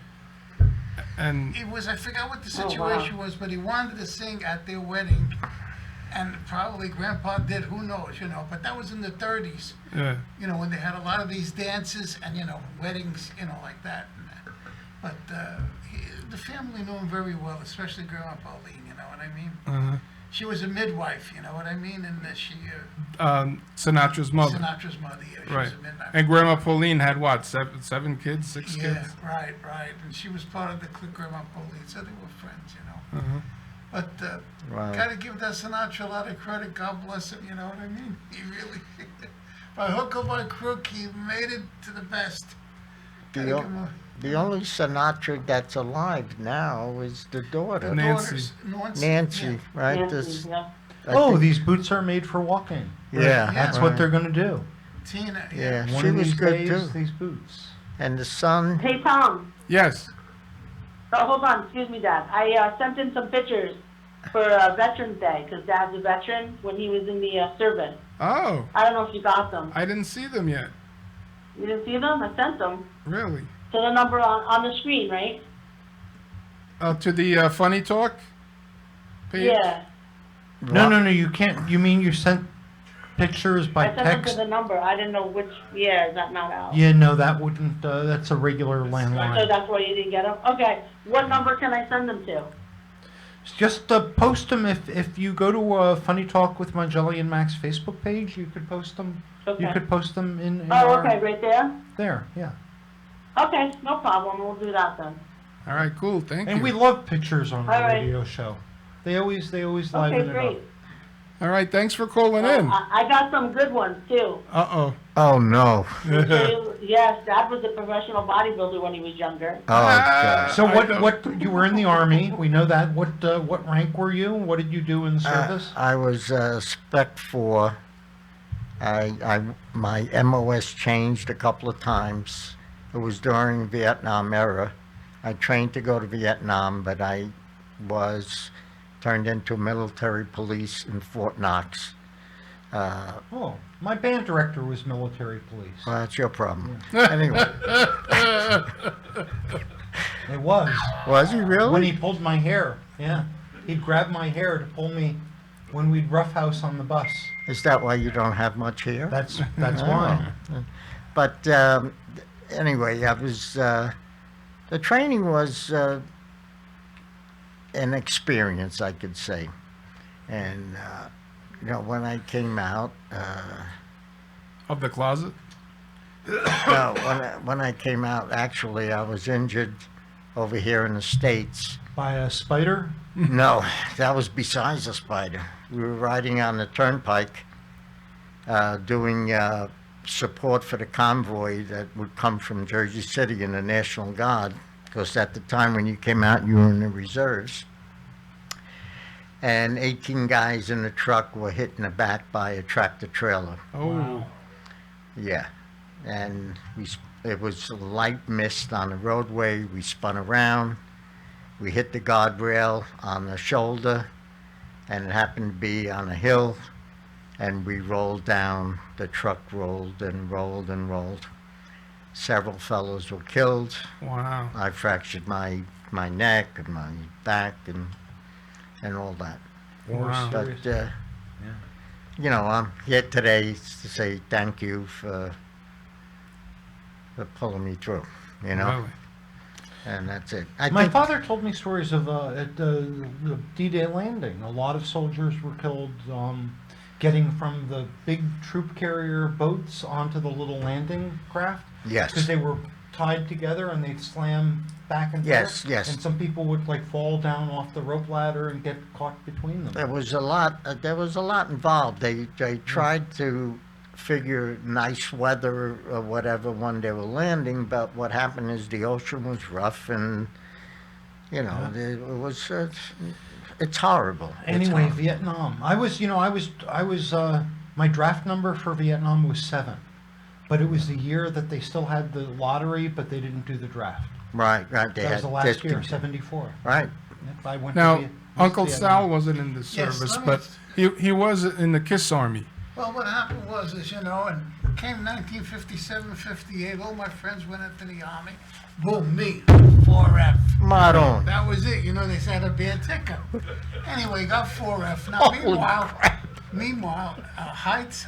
And It was, I forgot what the Oh, wow. situation was, but he wanted to sing at their wedding, and probably Grandpa did, who knows, you know, but that was in the 30s, yeah, you know, when they had a lot of these dances and, you know, weddings, you know, like that. But the family knew him very well, especially Grandma Pauline, you know what I mean? uh-huh. She was a midwife, you know what I mean, and she, Sinatra's mother. Sinatra's mother, yeah, she Right. was a midwife. And Grandma Pauline had what, seven kids, six Yeah, kids? right, and she was part of the clique, Grandma Pauline, so they were friends, you know. Uh-huh. But Wow. gotta give that Sinatra a lot of credit. God bless him. You know what I mean? He really, by hook or by crook, he made it to the best. Gotta The, give o- him the only Sinatra that's alive now is the daughter, the Nancy. daughters, Nancy, yeah. right? Nancy, This, yeah. I Oh, think- these boots are made for walking. yeah, That's right. what they're going to do. Tina, Yeah. One She of was these good, days, too. these boots. And the son, Hey, Tom. Yes. Oh, hold on. Excuse me, Dad. I sent in some pictures for Veterans Day because Dad's a veteran when he was in the service. Oh, I don't know if you got them. I didn't see them yet. You didn't see them? I sent them Really? to the number on the screen, right? To the Funny Talk page? Yeah. No, you can't. You mean you sent pictures by I sent them to text? the number. I didn't know which. Yeah, is that not out? Yeah, no, that wouldn't. That's a regular So landline. that's why you didn't get them? Okay. What number can I send them to? Just post them if you go to Funny Talk with Mangelli and Max Facebook page. You could post them. Okay. You could post them in Oh, our, okay, right there? there. Yeah. Okay, no problem. We'll do that then. All right, cool. Thank And you. we love pictures on All our right. radio show. They always liven Okay, it great. up. All right, thanks for calling in. I got some good ones too. Uh-oh. oh no, Yes, Dad was a professional bodybuilder when he was younger. oh God. So I what? know. What? You were in the army. We know that. What rank were you? What did you do in the service? I was Spec 4. My MOS changed a couple of times. It was during Vietnam era. I trained to go to Vietnam, but I was turned into military police in Fort Knox. Oh, my band director was military police. Well, that's your problem. Anyway, It was. was he really? When he pulled my hair, yeah. He'd grab my hair to pull me when we'd roughhouse on the bus. Is that why you don't have much here? That's why. But anyway, I was. The training was an experience, I could say, and when I came out, Of the closet? no, when I came out, actually, I was injured over here in the States. By a spider? No, that was besides the spider. We were riding on the turnpike, doing support for the convoy that would come from Jersey City in the National Guard, because at the time when you came out, you were in the reserves. And 18 guys in the truck were hit in the back by a tractor trailer. Oh. Yeah, and it was light mist on the roadway. We spun around. We hit the guardrail on the shoulder, and it happened to be on a hill. and we rolled down. The truck rolled and rolled and rolled. Several fellows were killed. Wow. I fractured my neck and my back and all that. Wow. But you know, I'm here today to say thank you for pulling me through. You know, Really? and that's it. My father told me stories of at the D-Day landing. A lot of soldiers were killed getting from the big troop carrier boats onto the little landing craft. Yes. Because they were tied together and they'd slam back and Yes, forth. yes. And some people would like fall down off the rope ladder and get caught between them. There was a lot. There was a lot involved. They tried to figure nice weather or whatever when they were landing, but what happened is the ocean was rough, and you know it was. It's horrible. It's Anyway, horrible. Vietnam. I was my draft number for Vietnam was 7. But it was the year that they still had the lottery, but they didn't do the draft. Right. They That was had the last this- year, 74. Right. Yep, I went Now, to Uncle Vietnam. Sal wasn't in the Yes, service, let me- but he was in the KISS Army. Well, what happened was, you know, and came 1957, 58, all my friends went into the army. Boom, me, 4F. Maroon. That was it. You know, they said a bad ticker. Anyway, got 4F. Now, Holy meanwhile, heights,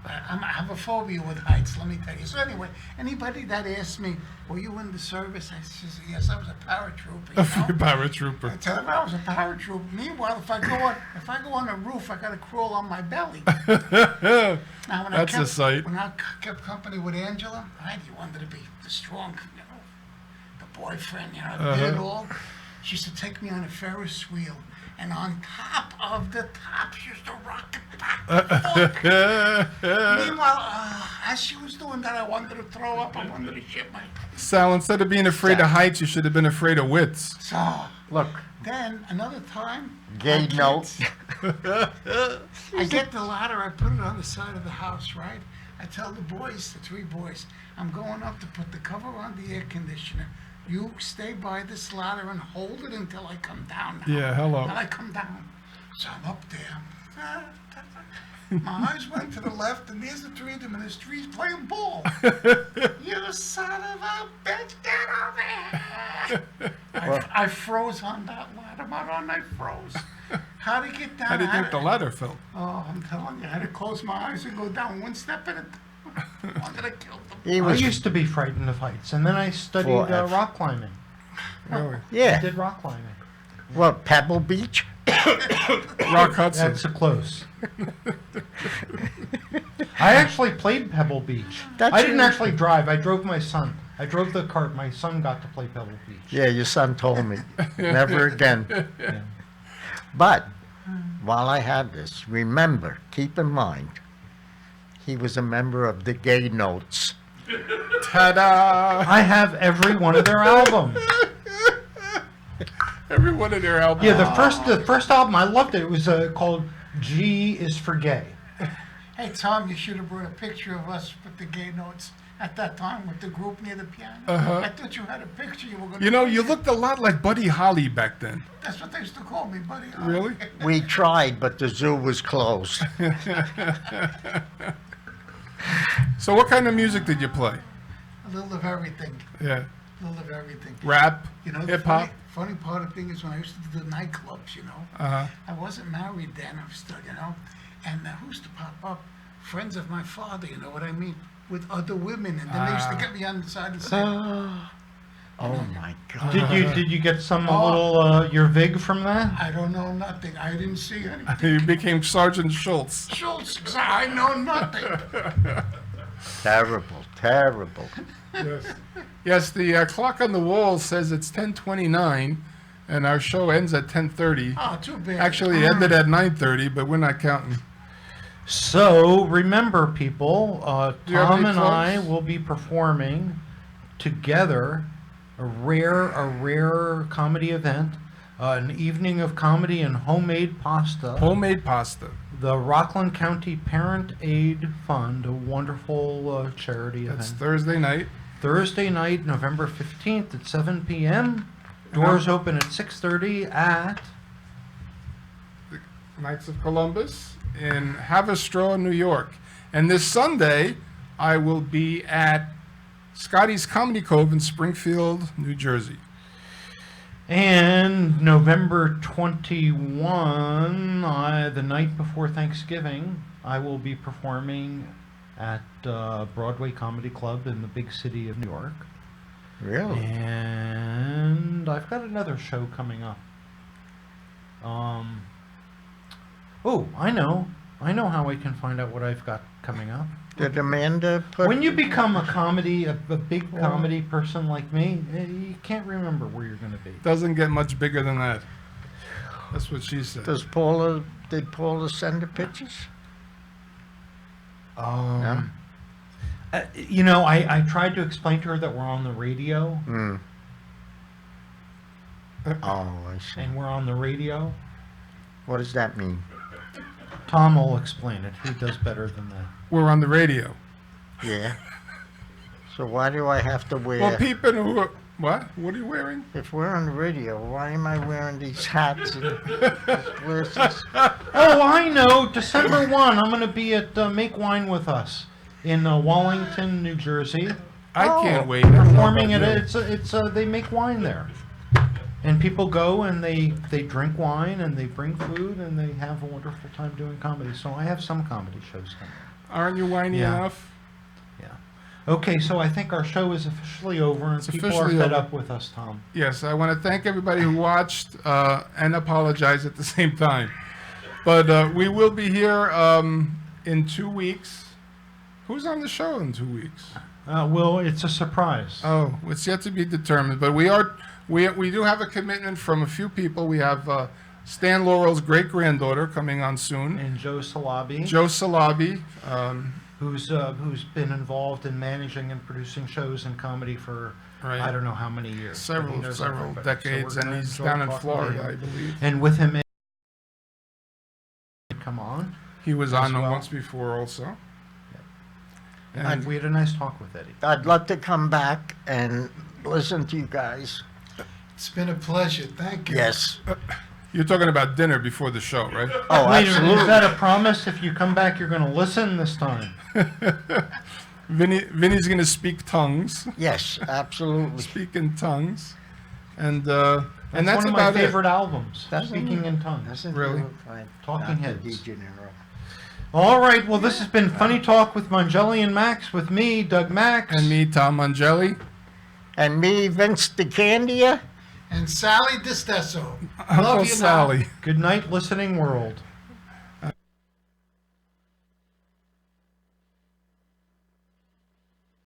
I have a phobia with heights, let me tell you. So anyway, anybody that asks me, were you in the service? I says, yes, I was a paratrooper. A You free know? I paratrooper. tell them I was a paratrooper. Meanwhile, if I go on the roof, I gotta crawl on my belly. Now, when That's a sight. When I kept company with Angela, right, you wanted to be the strong, you know, the boyfriend, you know, did it all. She used to take me on a Ferris wheel, and on top of the top, she used to rock it back and forth. Meanwhile, as she was doing that, I wanted to throw up. I wanted to shit my. Sal, instead of being afraid of heights, you should have been afraid of widths. So Look, then another time, gay my note. kids- I get the ladder, I put it on the side of the house, right? I tell the boys, the 3 boys, I'm going up to put the cover on the air conditioner. You stay by this ladder and hold it until I come down. Now. Yeah, hello. And I come down. So I'm up there. My eyes went to the left, and there's the 3 of them in the streets playing ball. You son of a bitch, get over here! I froze on that ladder, Maron, I froze. How to get down? How do you think the ladder felt? Oh, I'm telling you, I had to close my eyes and go down one step at a time. Wanted to kill them. He I was. used to be frightened of heights, and then I studied 4F. rock climbing. Really? I Yeah. did rock climbing. What, Pebble Beach? Rock Hudson. That's close. I actually played Pebble Beach. That's I didn't your- actually drive. I drove my son. I drove the cart. My son got to play Pebble Beach. Yeah, your son told me. Never again. Yeah. But while I have this, remember, keep in mind, he was a member of the Gay Notes. Ta-da! I have every one of their albums. Every one of their albums. Yeah, the first album I loved it. It was called G is for Gay. Hey, Tom, you should have brought a picture of us with the gay notes at that time with the group near the piano. I thought you had a picture you were going to... You know, you looked a lot like Buddy Holly back then. That's what they used to call me, buddy. Really? We tried, but the zoo was closed. So what kind of music did you play? A little of everything. Yeah. A little of everything. Rap? You know, the Hip-hop? funny part of the thing is when I used to do the nightclubs, you know, Uh-huh. I wasn't married then, I was still, you know, and who used to pop up? Friends of my father, you know what I mean? With other women, and then they used to get me on the side and say, Oh my God. Did you get some little your vig from that? I don't know nothing. I didn't see anything. You became Sergeant Schultz. Schultz, I know nothing. Terrible, terrible. Yes. Yes, the clock on the wall says it's 10:29, and our show ends at 10:30. Oh, too bad. Actually, it ended at 9:30, but we're not counting. So remember, people, Do you have Tom any and I plugs? will be performing together a rare comedy event, an evening of comedy and homemade pasta. Homemade pasta. The Rockland County Parent Aid Fund, a wonderful charity That's event. Thursday night. Thursday night, November 15th at 7 p.m. Doors open at 6:30 at... Knights of Columbus in Haverstraw, New York. And this Sunday, I will be at Scotty's Comedy Cove in Springfield, New Jersey. And November 21, the night before Thanksgiving, I will be performing at Broadway Comedy Club in the big city of New York. Really? And I've got another show coming up. Oh, I know how I can find out what I've got coming up. Did Amanda put? When you become a big comedy person like me, you can't remember where you're going to be. Doesn't get much bigger than that. That's what she said. Did Paula send the pictures? You know, I tried to explain to her that we're on the radio, Hmm. Oh, I see. and we're on the radio. What does that mean? Tom will explain it. He does better than that. We're on the radio. Yeah. So why do I have to wear? Well, people who are, what? What are you wearing? If we're on the radio, why am I wearing these hats and these glasses? Oh, I know. December 1, I'm going to be at Make Wine With Us in Wallington, New Jersey. I Oh. can't wait. Performing at they make wine there. And people go and they drink wine and they bring food and they have a wonderful time doing comedy. So I have some comedy shows coming. Aren't you whiny Yeah. enough? Yeah. Okay, so I think our show is officially over and It's people are officially fed over. up with us, Tom. Yes, I want to thank everybody who watched and apologize at the same time. But we will be here in 2 weeks. Who's on the show in 2 weeks? Well, it's a surprise. Oh, it's yet to be determined. But we do have a commitment from a few people. We have Stan Laurel's great-granddaughter coming on soon. And Joe Salabi, Joe Salabi. who's been involved in managing and producing shows and comedy for Right. I don't know how many years. but he Several knows several everybody. So decades, we're and gonna he's enjoy down in talking to Florida, him. I believe. And with him, come on. He was as on well. once before also. And we had a nice talk with Eddie. I'd love to come back and listen to you guys. It's been a pleasure. Thank you. Yes. You're talking about dinner before the show, right? Oh, Wait a minute, is absolutely. that a promise? If you come back, you're going to listen this time. Vinny's going to speak tongues, Yes, absolutely. speak in tongues, and That's that's one of my about favorite albums, Doesn't Speaking it? in Tongues. Doesn't Really? do it fine. Talking Dr. Heads. DeGenero. All right, well, this has been Funny Talk with Mangeli and Max, with me, Doug Max. And me, Tom Angeli. And me, Vince DeCandia. And Sally DiStesso. Uncle Love you now. Sally. Good night, listening world.